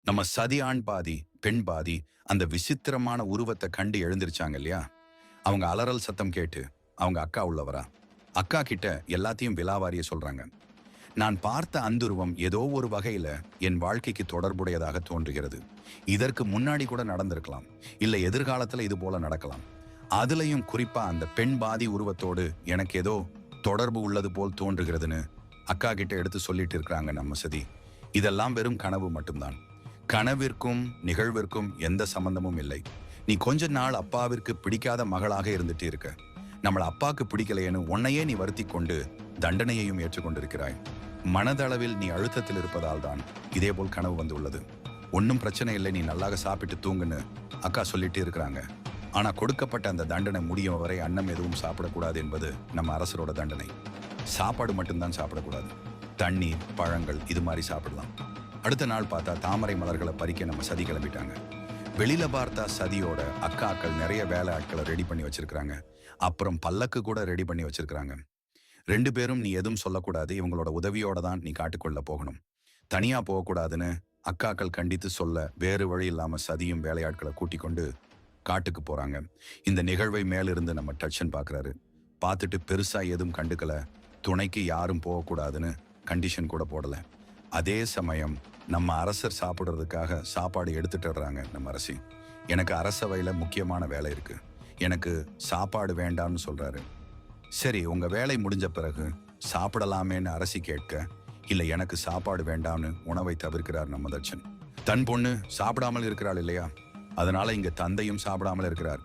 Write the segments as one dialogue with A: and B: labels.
A: நம்ம சதி ஆண் பாதி பெண் பாதி அந்த விசித்திரமான உருவத்தை கண்டு எழுந்திருச்சாங்க இல்லையா? அவங்க அலறல் சத்தம் கேட்டு அவங்க அக்கா உள்ளவரா அக்கா கிட்ட எல்லாத்தையும் விலாவாரிய சொல்றாங்க. நான் பார்த்த அந்துருவம் ஏதோ ஒரு வகையில என் வாழ்க்கைக்கு தொடர்புடையதாக தோன்றுகிறது. இதற்கு முன்னாடி கூட நடந்திருக்கலாம், இல்ல எதிர்காலத்துல இது போல நடக்கலாம். அதுலயும் குறிப்பா அந்த பெண் பாதி உருவத்தோடு எனக்கு ஏதோ தொடர்பு உள்ளது போல் தோன்றுகிறதுன்னு அக்கா கிட்ட எடுத்து சொல்லிட்டு இருக்கிறாங்க நம்ம சதி. இதெல்லாம் வெறும் கனவு மட்டும்தான். கனவிற்கும் நிகழ்விற்கும் எந்த சம்பந்தமும் இல்லை. நீ கொஞ்ச நாள் அப்பாவிற்கு பிடிக்காத மகளாக இருந்துட்டு இருக்க. நம்மள அப்பாக்கு பிடிக்கலையேன்னு உன்னையே நீ வருத்தி கொண்டு தண்டனையையும் ஏற்றுக்கொண்டிருக்கிறாய். மனதளவில் நீ அழுத்தத்தில் இருப்பதால் தான் இதேபோல் கனவு வந்துள்ளது. ஒன்னும் பிரச்சனை இல்லை, நீ நல்லாக சாப்பிட்டு தூங்குன்னு அக்கா சொல்லிட்டு இருக்கிறாங்க. ஆனா கொடுக்கப்பட்ட அந்த தண்டனை முடியும் வரை அன்னம் எதுவும் சாப்பிடக்கூடாது என்பது நம்ம அரசரோட தண்டனை. சாப்பாடு மட்டும்தான் சாப்பிடக்கூடாது, தண்ணீர் பழங்கள் இது மாதிரி சாப்பிடலாம். அடுத்த நாள் பார்த்தா தாமரை மலர்களை பறிக்க நம்ம சதி கிளம்பிட்டாங்க. வெளியில பார்த்தா சதியோட அக்காக்கள் நிறைய வேலை ஆட்களை ரெடி பண்ணி வச்சிருக்காங்க. அப்புறம் பல்லக்கு கூட ரெடி பண்ணி வச்சிருக்காங்க. ரெண்டு பேரும் நீ எதுவும் சொல்லக்கூடாது, இவங்களோட உதவியோட தான் நீ காட்டுக்குள்ள போகணும், தனியா போகக்கூடாதுன்னு அக்காக்கள் கண்டித்து சொல்ல வேறு வழி இல்லாம சதியும் வேலையாட்களை கூட்டிக் கொண்டு காட்டுக்கு போறாங்க. இந்த நிகழ்வை மேலிருந்து நம்ம டச்சன் பாக்குறாரு. பார்த்துட்டு பெருசா எதுவும் கண்டுக்கல, துணைக்கு யாரும் போகக்கூடாதுன்னு கண்டிஷன் கூட போடல. அதே சமயம் நம்ம அரசர் சாப்பிடுறதுக்காக சாப்பாடு எடுத்துட்டுறாங்க நம்ம அரசி. எனக்கு அரசவையில முக்கியமான வேலை இருக்கு, எனக்கு சாப்பாடு வேண்டாம்னு சொல்றாரு. சரி, உங்க வேலை முடிஞ்ச பிறகு சாப்பிடலாமேன்னு அரசி கேட்க, இல்ல எனக்கு சாப்பாடு வேண்டாம்னு உணவை தவிர்க்கிறார் நம்ம தட்சன். தன் பொண்ணு சாப்பிடாமல் இருக்கிறாள் இல்லையா, அதனால இங்க தந்தையும் சாப்பிடாமல் இருக்கிறார்.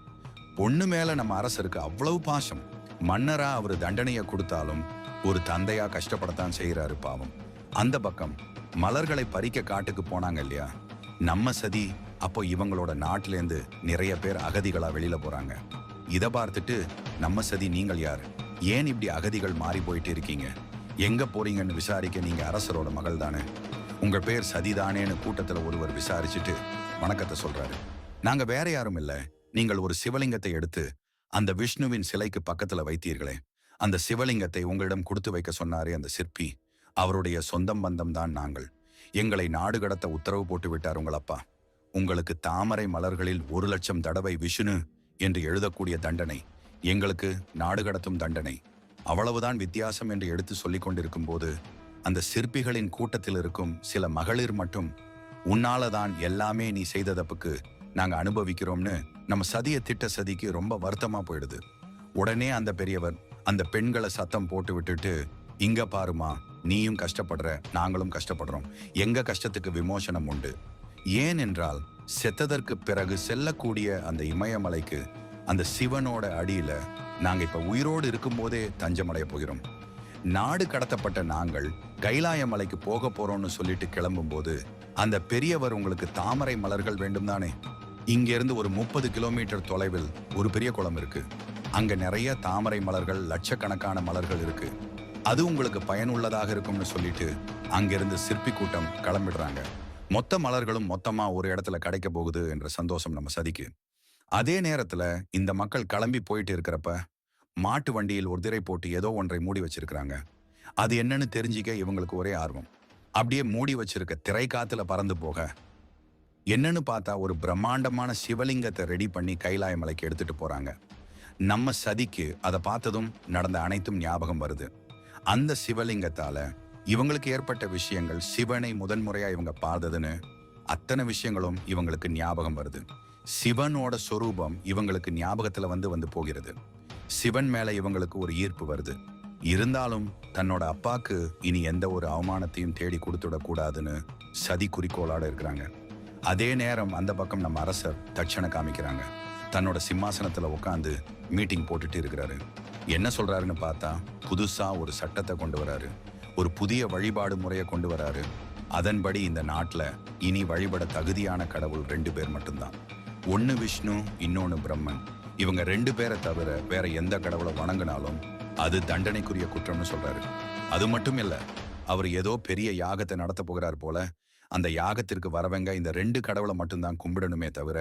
A: பொண்ணு மேல நம்ம அரசருக்கு அவ்வளவு பாசம். மன்னரா அவரு தண்டனையை கொடுத்தாலும் ஒரு தந்தையா கஷ்டப்படத்தான் செய்யறாரு பாவம். அந்த பக்கம் மலர்களை பறிக்க காட்டுக்கு போனாங்க இல்லையா நம்ம சதி. அப்போ இவங்களோட நாட்டிலேருந்து நிறைய பேர் அகதிகளா வெளியில போறாங்க. இதை பார்த்துட்டு நம்ம சதி, நீங்கள் யார், ஏன் இப்படி அகதிகள் மாறி போயிட்டு இருக்கீங்க, எங்க போறீங்கன்னு விசாரிக்க, நீங்க அரசரோட மகள் தானே, உங்க பேர் சதிதானேன்னு கூட்டத்துல ஒருவர் விசாரிச்சுட்டு வணக்கத்தை சொல்றாரு. நாங்க வேற யாரும் இல்ல, நீங்கள் ஒரு சிவலிங்கத்தை எடுத்து அந்த விஷ்ணுவின் சிலைக்கு பக்கத்துல வைத்தீர்களே, அந்த சிவலிங்கத்தை உங்களிடம் கொடுத்து வைக்க சொன்னாரே அந்த சிற்பி, அவருடைய சொந்தம் பந்தம் தான் நாங்கள். எங்களை நாடு கடத்த உத்தரவு போட்டு விட்டார் உங்கள் அப்பா. உங்களுக்கு தாமரை மலர்களில் 1,00,000 தடவை விஷ்ணு என்று எழுதக்கூடிய தண்டனை, எங்களுக்கு நாடு கடத்தும் தண்டனை, அவ்வளவுதான் வித்தியாசம் என்று எடுத்து சொல்லிக் கொண்டிருக்கும் போது அந்த சிற்பிகளின் கூட்டத்தில் இருக்கும் சில மகளிர் மட்டும், உன்னாலதான் எல்லாமே நீ செய்த தப்புக்கு நாங்க அனுபவிக்கிறோம்னு நம்ம சதியை திட்ட சதிக்கு ரொம்ப வருத்தமா போயிடுது. உடனே அந்த பெரியவர் அந்த பெண்களை சத்தம் போட்டு விட்டுட்டு, இங்க பாருமா, நீயும் கஷ்டப்படுற, நாங்களும் கஷ்டப்படுறோம், எங்க கஷ்டத்துக்கு விமோசனம் உண்டு. ஏன் என்றால் செத்ததற்கு பிறகு செல்லக்கூடிய அந்த இமயமலைக்கு அந்த சிவனோட அடியில நாங்க இப்ப உயிரோடு இருக்கும் போதே தஞ்சமடைய போகிறோம். நாடு கடத்தப்பட்ட நாங்கள் கைலாய மலைக்கு போக போறோம்னு சொல்லிட்டு கிளம்பும் போது அந்த பெரியவர், உங்களுக்கு தாமரை மலர்கள் வேண்டும் தானே, இங்க இருந்து ஒரு 30 கிலோமீட்டர் தொலைவில் ஒரு பெரிய குளம் இருக்கு, அங்க நிறைய தாமரை மலர்கள், லட்சக்கணக்கான மலர்கள் இருக்கு, அது உங்களுக்கு பயனுள்ளதாக இருக்கும்னு சொல்லிட்டு அங்கிருந்து சிற்பி கூட்டம் கிளம்பிடுறாங்க. மொத்த மலர்களும் மொத்தமா ஒரு இடத்துல கிடைக்க போகுது என்ற சந்தோஷம் நம்ம சதிக்கு. அதே நேரத்துல இந்த மக்கள் கிளம்பி போயிட்டு இருக்கிறப்ப மாட்டு வண்டியில் ஒரு திரை போட்டு ஏதோ ஒன்றை மூடி வச்சிருக்கிறாங்க. அது என்னன்னு தெரிஞ்சிக்க இவங்களுக்கு ஒரே ஆர்வம். அப்படியே மூடி வச்சிருக்க திரை காத்துல பறந்து போக என்னன்னு பார்த்தா ஒரு பிரம்மாண்டமான சிவலிங்கத்தை ரெடி பண்ணி கைலாய மலைக்கு எடுத்துட்டு போறாங்க. நம்ம சதிக்கு அதை பார்த்ததும் நடந்த அனைத்தும் ஞாபகம் வருது. அந்த சிவலிங்கத்தால இவங்களுக்கு ஏற்பட்ட விஷயங்கள், சிவனை முதன்முறையா இவங்க பார்த்ததுன்னு அத்தனை விஷயங்களும் இவங்களுக்கு ஞாபகம் வருது. சிவனோட சொரூபம் இவங்களுக்கு ஞாபகத்துல வந்து போகிறது. சிவன் மேல இவங்களுக்கு ஒரு ஈர்ப்பு வருது. இருந்தாலும் தன்னோட அப்பாக்கு இனி எந்த ஒரு அவமானத்தையும் தேடி கொடுத்துடக் கூடாதுன்னு சதி குறிக்கோளோட இருக்கிறாங்க. அதே நேரம் அந்த பக்கம் நம்ம அரசர் தட்சணை காமிக்கிறாங்க. தன்னோட சிம்மாசனத்துல உட்காந்து மீட்டிங் போட்டுட்டு இருக்கிறாரு. என்ன சொல்றாருன்னு பார்த்தா, புதுசா ஒரு சட்டத்தை கொண்டு வராரு, ஒரு புதிய வழிபாடு முறையை கொண்டு வராரு. அதன்படி இந்த நாட்டுல இனி வழிபட தகுதியான கடவுள் 2 பேர் மட்டும்தான். ஒன்னு விஷ்ணு, இன்னொன்னு பிரம்மன். இவங்க 2 பேரை தவிர வேற எந்த கடவுளை வணங்கினாலும் அது தண்டனைக்குரிய குற்றம்னு சொல்றாரு. அது மட்டும் இல்ல, அவர் ஏதோ பெரிய யாகத்தை நடத்த போகிறார் போல. அந்த யாகத்திற்கு வரவங்க இந்த 2 கடவுளை மட்டும்தான் கும்பிடணுமே தவிர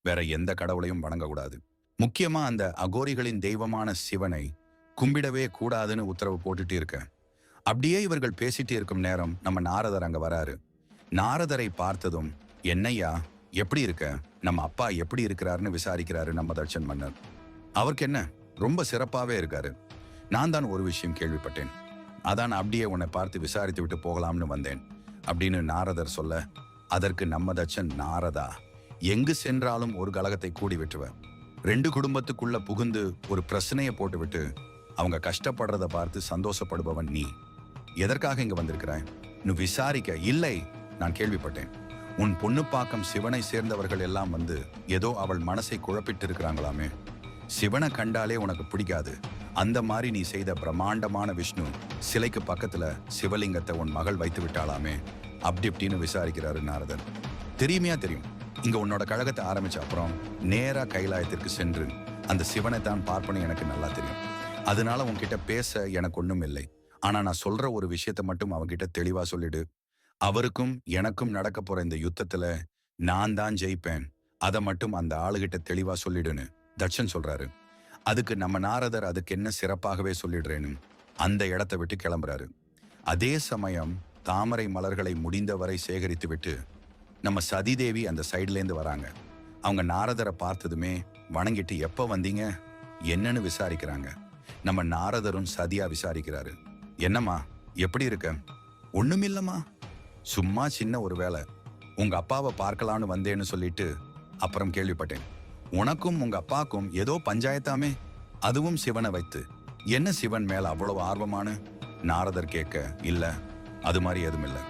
A: வேற எந்த கடவுளையும் வணங்கக்கூடாது. முக்கியமா அந்த அகோரிகளின் தெய்வமான சிவனை கும்பிடவே கூடாதுன்னு உத்தரவு போட்டுட்டு இருக்க. அப்படியே இவர்கள் பேசிட்டு இருக்கும் நேரம் நம்ம நாரதர் அங்க வராரு. நாரதரை பார்த்ததும் என்னய்யா, எப்படி இருக்க? நம்ம அப்பா எப்படி இருக்கிறாருன்னு விசாரிக்கிறாரு நம்ம தட்சன் மன்னர். அவருக்கு என்ன, ரொம்ப சிறப்பாவே இருக்காரு. நான் தான் ஒரு விஷயம் கேள்விப்பட்டேன். அதான் அப்படியே உன்னை பார்த்து விசாரித்து விட்டு போகலாம்னு வந்தேன் அப்படின்னு நாரதர் சொல்ல, அதற்கு நம்ம தட்சன், நாரதா, எங்கு சென்றாலும் ஒரு கலகத்தை கூடி விட்டுவ. ரெண்டு குடும்பத்துக்குள்ள புகுந்து ஒரு பிரச்சனையை போட்டுவிட்டு அவங்க கஷ்டப்படுறத பார்த்து சந்தோஷப்படுபவன் நீ. எதற்காக இங்க வந்திருக்கிறாய்? நீ விசாரிக்க இல்லை. நான் கேள்விப்பட்டேன், உன் பொண்ணுப்பாக்கம் சிவனை சேர்ந்தவர்கள் எல்லாம் வந்து ஏதோ அவள் மனசை குழப்பிட்டு இருக்கிறாங்களாமே. சிவனை கண்டாலே உனக்கு பிடிக்காது. அந்த மாதிரி நீ செய்த பிரம்மாண்டமான விஷ்ணு சிலைக்கு பக்கத்துல சிவலிங்கத்தை உன் மகள் வைத்து விட்டாளாமே. அப்படி இப்படின்னு விசாரிக்கிறாரு நாரதன். தெரியுமையா? தெரியும். இங்க உன்னோட கழகத்தை ஆரம்பிச்ச அப்புறம் நேரா கைலாயத்திற்கு சென்று அந்த சிவனை தான் பார்ப்பனு எனக்கு நல்லா தெரியும். அதனால உன்கிட்ட பேச எனக்கு ஒண்ணும் இல்லை. ஆனா நான் சொல்ற ஒரு விஷயத்த மட்டும் அவன்கிட்ட தெளிவா சொல்லிடு. அவருக்கும் எனக்கும் நடக்க போற இந்த யுத்தத்துல நான் தான் ஜெயிப்பேன். அதை மட்டும் அந்த ஆளுகிட்ட தெளிவா சொல்லிடுன்னு தட்சன் சொல்றாரு. அதுக்கு நம்ம நாரதர் அதுக்கு என்ன சிறப்பாகவே சொல்லிடுறேன்னு அந்த இடத்தை விட்டு கிளம்புறாரு. அதே சமயம் தாமரை மலர்களை முடிந்தவரை சேகரித்து விட்டு நம்ம சதிதேவி அந்த சைட்லேருந்து வராங்க. அவங்க நாரதரை பார்த்ததுமே வணங்கிட்டு எப்ப வந்தீங்க என்னன்னு விசாரிக்கிறாங்க. நம்ம நாரதரும் சதியா விசாரிக்கிறாரு. என்னம்மா, எப்படி இருக்க? ஒண்ணுமில்லம்மா, சும்மா சின்ன ஒரு வேலை, உங்க அப்பாவை பார்க்கலான்னு வந்தேன்னு சொல்லிட்டு அப்புறம் கேள்விப்பட்டேன் உனக்கும் உங்க அப்பாக்கும் ஏதோ பஞ்சாயத்தாமே, அதுவும் சிவனை வைத்து. என்ன சிவன் மேல அவ்வளவு ஆர்வமான? நாரதர் கேட்க, இல்ல அது மாதிரி எதுவும் இல்லை.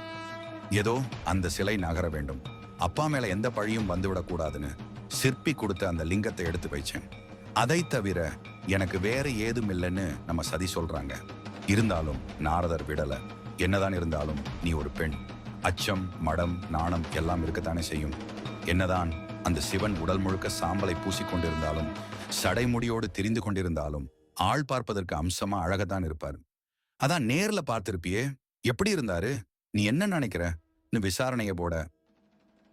A: ஏதோ அந்த சிலை நகர வேண்டும், அப்பா மேல எந்த பழியும் வந்துவிடக் கூடாதுன்னு சிற்பி கொடுத்த அந்த லிங்கத்தை எடுத்து வைச்சேன். அதை தவிர எனக்கு வேற ஏதும் இல்லைன்னு நம்ம சதி சொல்றாங்க. இருந்தாலும் நாரதர் விடல. என்னதான் இருந்தாலும் நீ ஒரு பெண், அச்சம் மடம் நாணம் எல்லாம் இருக்கத்தானே செய்யும். என்னதான் அந்த சிவன் உடல் முழுக்க சாம்பலை பூசிக்கொண்டிருந்தாலும் சடைமுடியோடு திரிந்து கொண்டிருந்தாலும் ஆள் பார்ப்பதற்கு அம்சமா அழகத்தான் இருப்பார். அதான் நேர்ல பார்த்திருப்பியே, எப்படி இருந்தாரு? நீ என்ன நினைக்கிற? விசாரணைய போட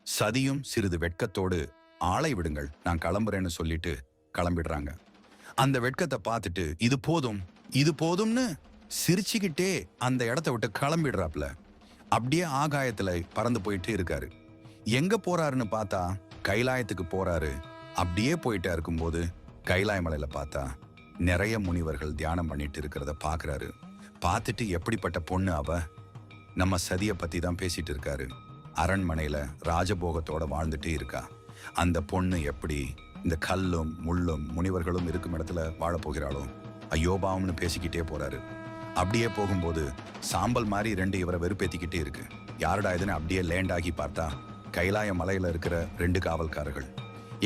A: சதியும் சிறிது வெட்கத்தோடு, ஆளை விடுங்கள், நான் கிளம்புறேன்னு சொல்லிட்டு கிளம்பிடுறாங்க. அந்த வெட்கத்தை பார்த்துட்டு இது போதும் இது போதும்னு சிரிச்சுக்கிட்டே அந்த இடத்த விட்டு கிளம்பிடுறாப்ல. அப்படியே ஆகாயத்துல பறந்து போயிட்டு இருக்காரு. எங்க போறாருன்னு பார்த்தா கைலாயத்துக்கு போறாரு. அப்படியே போயிட்டே இருக்கும்போது கைலாய மலையில பார்த்தா நிறைய முனிவர்கள் தியானம் பண்ணிட்டு இருக்கிறத பாக்குறாரு. பார்த்துட்டு எப்படிப்பட்ட பொண்ணு அவ, நம்ம சதிய பத்தி தான் பேசிட்டு இருக்காரு. அரண்மனையில ராஜபோகத்தோட வாழ்ந்துட்டு இருக்கா. அந்த பொண்ணு எப்படி இந்த கல்லும் முள்ளும் முனிவர்களும் இருக்கும் இடத்துல வாழ போகிறாளோ, ஐயோபாவம்னு பேசிக்கிட்டே போறாரு. அப்படியே போகும்போது சாம்பல் மாதிரி ரெண்டு இவரை வெறுப்பேத்திக்கிட்டே இருக்கு. யாருடா இதுன்னு அப்படியே லேண்ட் ஆகி பார்த்தா கைலாய மலையில இருக்கிற ரெண்டு காவல்காரர்கள்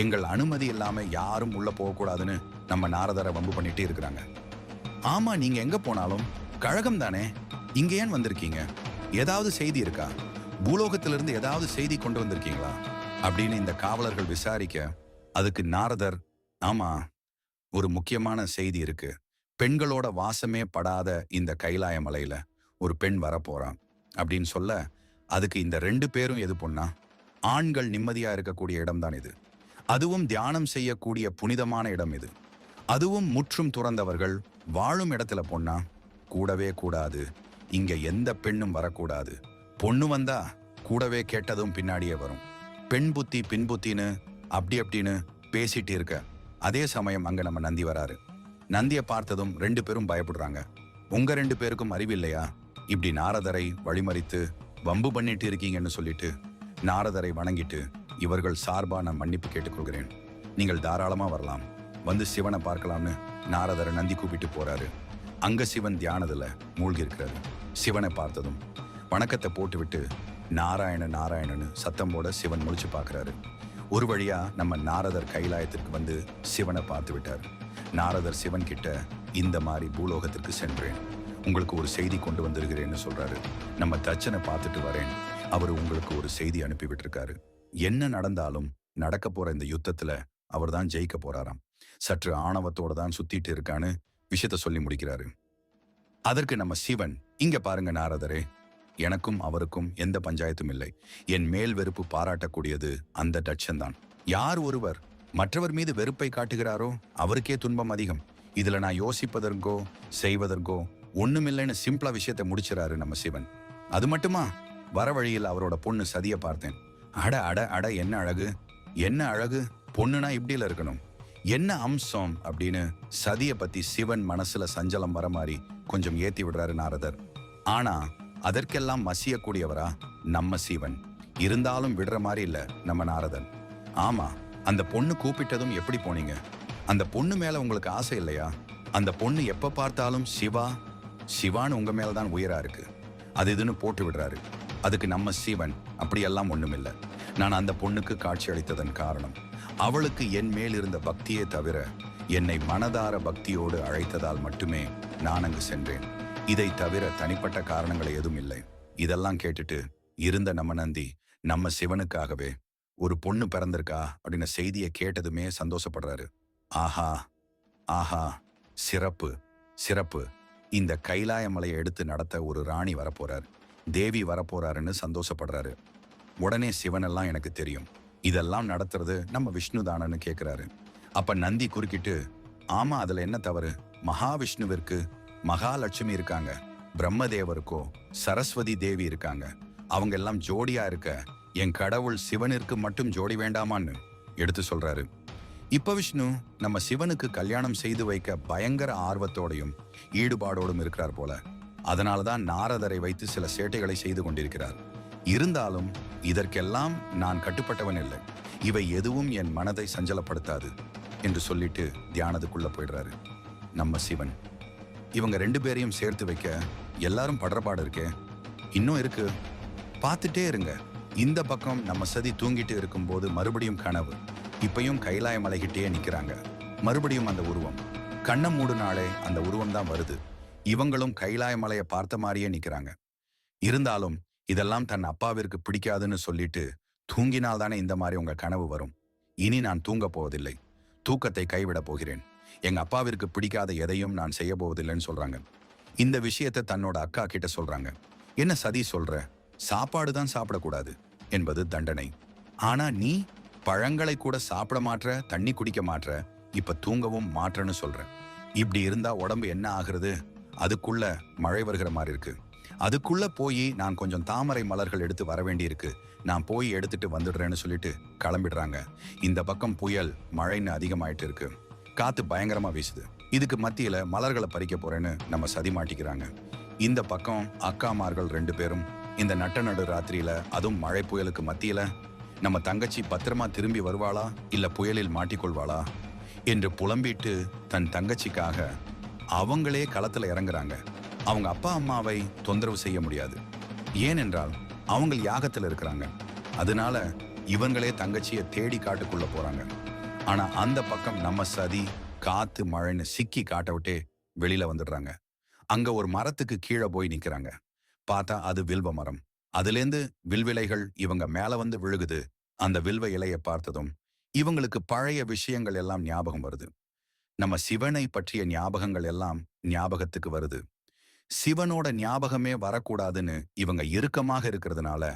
A: எங்கள் அனுமதி இல்லாம யாரும் உள்ள போகக்கூடாதுன்னு நம்ம நாரதரை வம்பு பண்ணிட்டே இருக்கிறாங்க. ஆமா, நீங்க எங்க போனாலும் கழகம் தானே, இங்க ஏன் வந்திருக்கீங்க? ஏதாவது செய்தி இருக்கா? பூலோகத்திலிருந்து ஏதாவது செய்தி கொண்டு வந்திருக்கீங்களா அப்படின்னு இந்த காவலர்கள் விசாரிக்க, அதுக்கு நாரதர், ஆமா, ஒரு முக்கியமான செய்தி இருக்கு. பெண்களோட வாசமே படாத இந்த கைலாய மலையில ஒரு பெண் வரப்போறான் அப்படின்னு சொல்ல, அதுக்கு இந்த ரெண்டு பேரும் எது பொண்ணா? ஆண்கள் நிம்மதியா இருக்கக்கூடிய இடம் தான் இது. அதுவும் தியானம் செய்யக்கூடிய புனிதமான இடம் இது. அதுவும் முற்றும் துறந்தவர்கள் வாழும் இடத்துல பொண்ணா? கூடவே கூடாது. இங்க எந்த பெண்ணும் வரக்கூடாது. பொண்ணு வந்தா கூடவே கேட்டதும் பின்னாடியே வரும். பெண் புத்தி பின் புத்தின்னு அப்படி அப்படின்னு பேசிட்டு இருக்க, அதே சமயம் அங்க நம்ம நந்தி வராரு. நந்தியை பார்த்ததும் ரெண்டு பேரும் பயப்படுறாங்க. உங்க ரெண்டு பேருக்கும் அறிவில்லையா? இப்படி நாரதரை வழிமறித்து வம்பு பண்ணிட்டு இருக்கீங்கன்னு சொல்லிட்டு நாரதரை வணங்கிட்டு, இவர்கள் சார்பா நான் மன்னிப்பு கேட்டுக்கொள்கிறேன், நீங்கள் தாராளமா வரலாம், வந்து சிவனை பார்க்கலாம்னு நாரதரை நந்தி கூப்பிட்டு போறாரு. அங்க சிவன் தியானத்துல மூழ்கி இருக்கிறாரு. சிவனை பார்த்ததும் வணக்கத்தை போட்டுவிட்டு நாராயண நாராயணன்னு சத்தம் போட சிவன் முழிச்சு பார்க்கறாரு. ஒரு வழியா நம்ம நாரதர் கைலாயத்திற்கு வந்து சிவனை பார்த்து விட்டார். நாரதர் சிவன் கிட்ட, இந்த மாதிரி பூலோகத்திற்கு சென்றேன், உங்களுக்கு ஒரு செய்தி கொண்டு வந்திருக்கிறேன்னு சொல்றாரு. நம்ம தச்சனை பார்த்துட்டு வரேன், அவர் உங்களுக்கு ஒரு செய்தி அனுப்பி விட்டுருக்காரு. என்ன நடந்தாலும் நடக்க போற இந்த யுத்தத்துல அவர் தான் ஜெயிக்க போறாராம். சற்று ஆணவத்தோட தான் சுத்திட்டு இருக்கான்னு விஷயத்த சொல்லி முடிக்கிறாரு. அதற்கு நம்ம சிவன், இங்க பாருங்க நாரதரே, எனக்கும் அவருக்கும் எந்த பஞ்சாயத்தும் இல்லை. என் மேல் வெறுப்பு பாராட்டக்கூடியது அந்த தட்சன் தான். யார் ஒருவர் மற்றவர் மீது வெறுப்பை காட்டுகிறாரோ அவருக்கே துன்பம் அதிகம். இதுல நான் யோசிப்பதற்கோ செய்வதற்கோ ஒண்ணுமில்லைன்னு சிம்பிளா விஷயத்தை முடிச்சிடாரு நம்ம சிவன். அது மட்டுமா, வர வழியில் அவரோட பொண்ணு சதிய பார்த்தேன். அட அட அட, என்ன அழகு, என்ன அழகு, பொண்ணுனா இப்படில இருக்கணும், என்ன அம்சம் அப்படின்னு சதியை பத்தி சிவன் மனசுல சஞ்சலம் வர மாதிரி கொஞ்சம் ஏத்தி விடுறாரு நாரதர். ஆனா அதற்கெல்லாம் மசியக்கூடியவரா நம்ம சிவன். இருந்தாலும் விடுற மாதிரி இல்ல நம்ம நாரதன். ஆமா, அந்த பொண்ணு கூப்பிட்டதும் எப்படி போனீங்க? அந்த பொண்ணு மேல உங்களுக்கு ஆசை இல்லையா? அந்த பொண்ணு எப்ப பார்த்தாலும் சிவா சிவான்னு உங்க மேலதான் உயிரா இருக்கு, அது இதுன்னு போட்டு விடுறாரு. அதுக்கு நம்ம சிவன் அப்படியெல்லாம் ஒண்ணுமில்லை. நான் அந்த பொண்ணுக்கு காட்சி அளித்ததன் காரணம் அவளுக்கு என் மேல் இருந்த பக்தியே தவிர என்னை மனதார பக்தியோடு அழைத்ததால் மட்டுமே நான் அங்கு சென்றேன். இதை தவிர தனிப்பட்ட காரணங்கள் எதுவும் இல்லை. இதெல்லாம் கேட்டுட்டு இருந்த நம்ம நந்தி நம்ம சிவனுக்காகவே ஒரு பொண்ணு பிறந்திருக்கா அப்படின்னு செய்தியை கேட்டதுமே சந்தோஷப்படுறாரு. ஆஹா ஆஹா, சிறப்பு சிறப்பு, இந்த கைலாய மலையை எடுத்து நடத்த ஒரு ராணி வரப்போறார், தேவி வரப்போறாருன்னு சந்தோஷப்படுறாரு. உடனே சிவனெல்லாம் எனக்கு தெரியும், இதெல்லாம் நடத்துறது நம்ம விஷ்ணு தானன்னு கேட்கிறாரு. அப்ப நந்தி குறுக்கிட்டு, ஆமா அதுல என்ன தவறு, மகாவிஷ்ணுவிற்கு மகாலட்சுமி இருக்காங்க, பிரம்மதேவருக்கோ சரஸ்வதி தேவி இருக்காங்க, அவங்க எல்லாம் ஜோடியா இருக்க என் கடவுள் சிவனிற்கு மட்டும் ஜோடி வேண்டாமான்னு எடுத்து சொல்றாரு. இப்ப விஷ்ணு நம்ம சிவனுக்கு கல்யாணம் செய்து வைக்க பயங்கர ஆர்வத்தோடையும் ஈடுபாடோடும் இருக்கிறார் போல. அதனாலதான் நாரதரை வைத்து சில சேட்டைகளை செய்து கொண்டிருக்கிறார். இருந்தாலும் இதற்கெல்லாம் நான் கட்டுப்பட்டவன் இல்லை, இவை எதுவும் என் மனதை சஞ்சலப்படுத்தாது என்று சொல்லிட்டு தியானத்துக்குள்ள போயிடுறாரு நம்ம சிவன். இவங்க 2 பேரையும் சேர்த்து வைக்க எல்லாரும் படுறபாடு இருக்கே, இன்னும் இருக்கு, பார்த்துட்டே இருங்க. இந்த பக்கம் நம்ம சதி தூங்கிட்டு இருக்கும்போது மறுபடியும் கனவு. இப்பயும் கைலாய மலைகிட்டே நிக்கிறாங்க. மறுபடியும் அந்த உருவம், கண்ணை மூடுனாலே அந்த உருவம் தான் வருது. இவங்களும் கைலாய மலையை பார்த்த மாதிரியே நிக்கிறாங்க. இருந்தாலும் இதெல்லாம் தன் அப்பாவிற்கு பிடிக்காதுன்னு சொல்லிட்டு தூங்கினால் தானே இந்த மாதிரி உங்க கனவு வரும். இனி நான் தூங்க போவதில்லை, தூக்கத்தை கைவிட போகிறேன், எங்க அப்பாவிற்கு பிடிக்காத எதையும் நான் செய்ய போவதில்லைன்னு சொல்றாங்க. இந்த விஷயத்தை தன்னோட அக்கா கிட்ட சொல்றாங்க. என்ன சதி சொல்ற, சாப்பாடு தான் சாப்பிடக்கூடாது என்பது தண்டனை, ஆனா நீ பழங்களை கூட சாப்பிட மாட்ற, தண்ணி குடிக்க மாட்ற, இப்ப தூங்கவும் மாற்றன்னு சொல்ற. இப்படி இருந்தா உடம்பு என்ன ஆகுறது? அதுக்குள்ள மழை வருகிற மாதிரி இருக்கு, அதுக்குள்ள போய் நான் கொஞ்சம் தாமரை மலர்கள் எடுத்து வர வேண்டி இருக்கு, நான் போய் எடுத்துட்டு வந்துடுறேன்னு சொல்லிட்டு கிளம்பிடுறாங்க. இந்த பக்கம் புயல் மழைன்னு அதிகமாயிட்டு இருக்கு, காத்து பயங்கரமா வீசுது. இதுக்கு மத்தியில மலர்களை பறிக்க போறேன்னு நம்ம சதி மாட்டிக்கிறாங்க. இந்த பக்கம் அக்காமார்கள் 2 பேரும் இந்த நட்ட நடு ராத்திரியில, அதுவும் மழை புயலுக்கு மத்தியில நம்ம தங்கச்சி பத்திரமா திரும்பி வருவாளா இல்ல புயலில் மாட்டிக்கொள்வாளா என்று புலம்பிட்டு தன் தங்கச்சிக்காக அவங்களே களத்துல இறங்குறாங்க. அவங்க அப்பா அம்மாவை தொந்தரவு செய்ய முடியாது, ஏனென்றால் அவங்க யாகத்துல இருக்கிறாங்க. அதனால இவங்களே தங்கச்சியை தேடி காட்டுக்குள்ள போறாங்க. ஆனா அந்த பக்கம் நம்ம சதி காத்து மழைன்னு சிக்கி காட்ட விட்டே வெளியில வந்துடுறாங்க. அங்க ஒரு மரத்துக்கு கீழே போய் நிக்கிறாங்க. பார்த்தா அது வில்வ மரம். அதுலேருந்து வில்விலைகள் இவங்க மேல வந்து விழுகுது. அந்த வில்வ இலையை பார்த்ததும் இவங்களுக்கு பழைய விஷயங்கள் எல்லாம் ஞாபகம் வருது. நம்ம சிவனை பற்றிய ஞாபகங்கள் எல்லாம் ஞாபகத்துக்கு வருது. சிவனோட ஞாபகமே வரக்கூடாதுன்னு இவங்க இறுக்கமாக இருக்கிறதுனால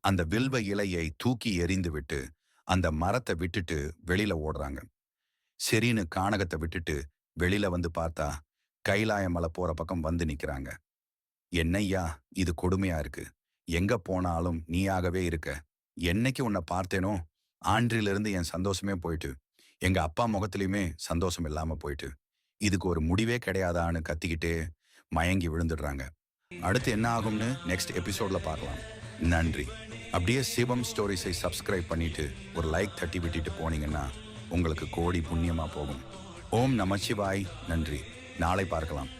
A: அந்த வில்வ இலையை தூக்கி எறிந்து விட்டு அந்த மரத்தை விட்டுட்டு வெளியில ஓடுறாங்க. சரின்னு கானகத்தை விட்டுட்டு வெளியில வந்து பார்த்தா கைலாய மலை போற பக்கம் வந்து நிக்கிறாங்க. என்னய்யா இது கொடுமையா இருக்கு, எங்க போனாலும் நீயாகவே இருக்க, என்னைக்கு உன்னை பார்த்தேனோ ஆன்றிலிருந்து என் சந்தோஷமே போயிட்டு, எங்க அப்பா முகத்திலையுமே சந்தோஷம் இல்லாம போயிட்டு, இதுக்கு ஒரு முடிவே கிடையாதான்னு கத்திக்கிட்டே மயங்கி விழுந்துடுறாங்க. அடுத்து என்ன ஆகும்னு நெக்ஸ்ட் எபிசோட்ல பார்க்கலாம். நன்றி. அப்படியே சிவம் ஸ்டோரிஸை சப்ஸ்கிரைப் பண்ணிட்டு ஒரு லைக் தட்டி விட்டுட்டு போனீங்கன்னா உங்களுக்கு கோடி புண்ணியமா போகும். ஓம் நமச்சிவாய். நன்றி. நாளை பார்க்கலாம்.